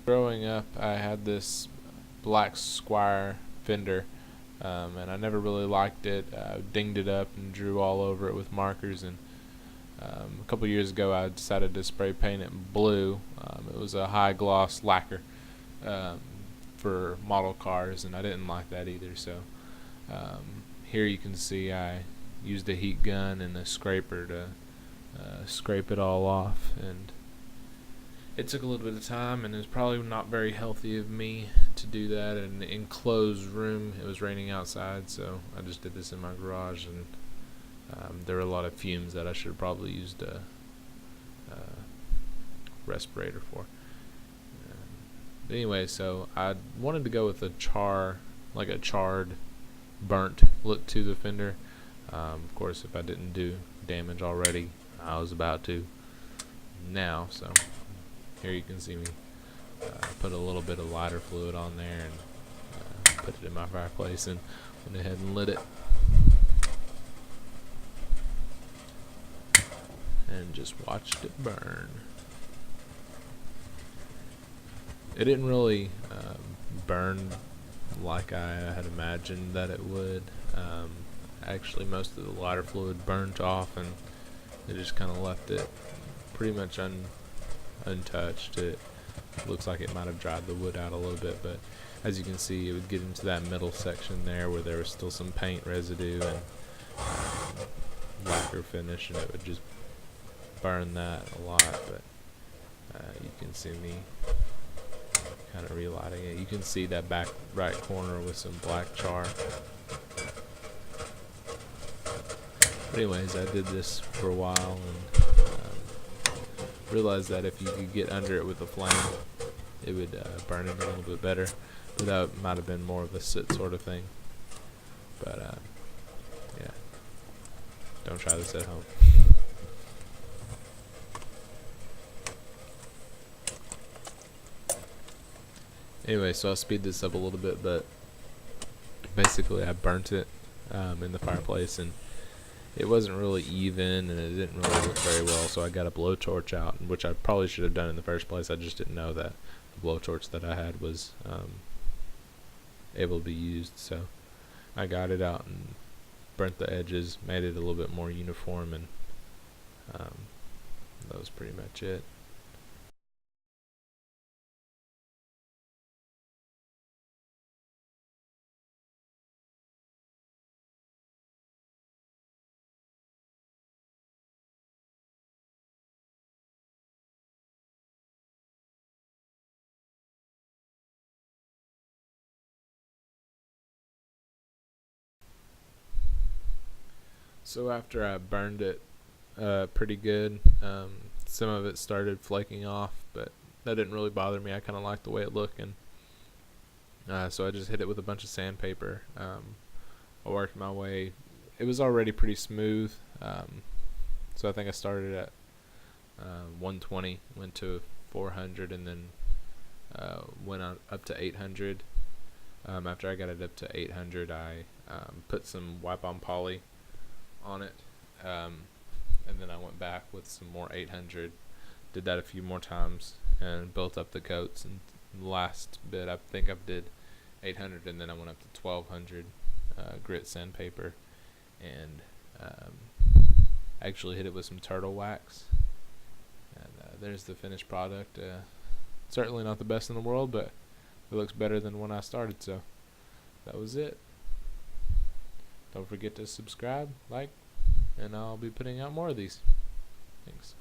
Growing up, I had this black Squire fender, and I never really liked it. I dinged it up and drew all over it with markers. And a couple years ago, I decided to spray paint it blue. It was a high gloss lacquer um, for model cars, and I didn't like that either. So here you can see I used a heat gun and a scraper to scrape it all off, and it took a little bit of time, and it was probably not very healthy of me to do that in an enclosed room. It was raining outside, so I just did this in my garage, and there were a lot of fumes that I should have probably used a respirator for. But anyway, so I wanted to go with a like a charred, burnt look to the fender. Of course, if I didn't do damage already, I was about to now. So here you can see me put a little bit of lighter fluid on there and put it in my fireplace and went ahead and lit it and just watched it burn. It didn't really burn like I had imagined that it would. Actually, most of the lighter fluid burnt off, and it just kind of left it pretty much untouched. It looks like it might have dried the wood out a little bit, but as you can see, it would get into that middle section there where there was still some paint residue and lacquer finish, and it would just burn that a lot. But you can see me kind of relighting it. You can see that back right corner with some black char. But anyways, I did this for a while and realized that if you could get under it with a flame, it would burn it a little bit better. But that might have been more of a sit sort of thing. But yeah, don't try this at home. Anyway, so I'll speed this up a little bit, but basically I burnt it in the fireplace, and it wasn't really even, and it didn't really look very well, so I got a blowtorch out, which I probably should have done in the first place. I just didn't know that the blowtorch that I had was able to be used, so I got it out and burnt the edges, made it a little bit more uniform, and that was pretty much it. So after I burned it pretty good, some of it started flaking off, but that didn't really bother me. I kind of liked the way it looked, and so I just hit it with a bunch of sandpaper. I worked my way. It was already pretty smooth, so I think I started at 120, went to 400, and then went on up to 800. After I got it up to 800, I put some wipe-on poly on it, and then I went back with some more 800, did that a few more times, and built up the coats. And the last bit, I think I did 800, and then I went up to 1200 grit sandpaper, and actually hit it with some turtle wax. And there's the finished product. Certainly not the best in the world, but it looks better than when I started, so that was it. Don't forget to subscribe, like, and I'll be putting out more of these. Thanks.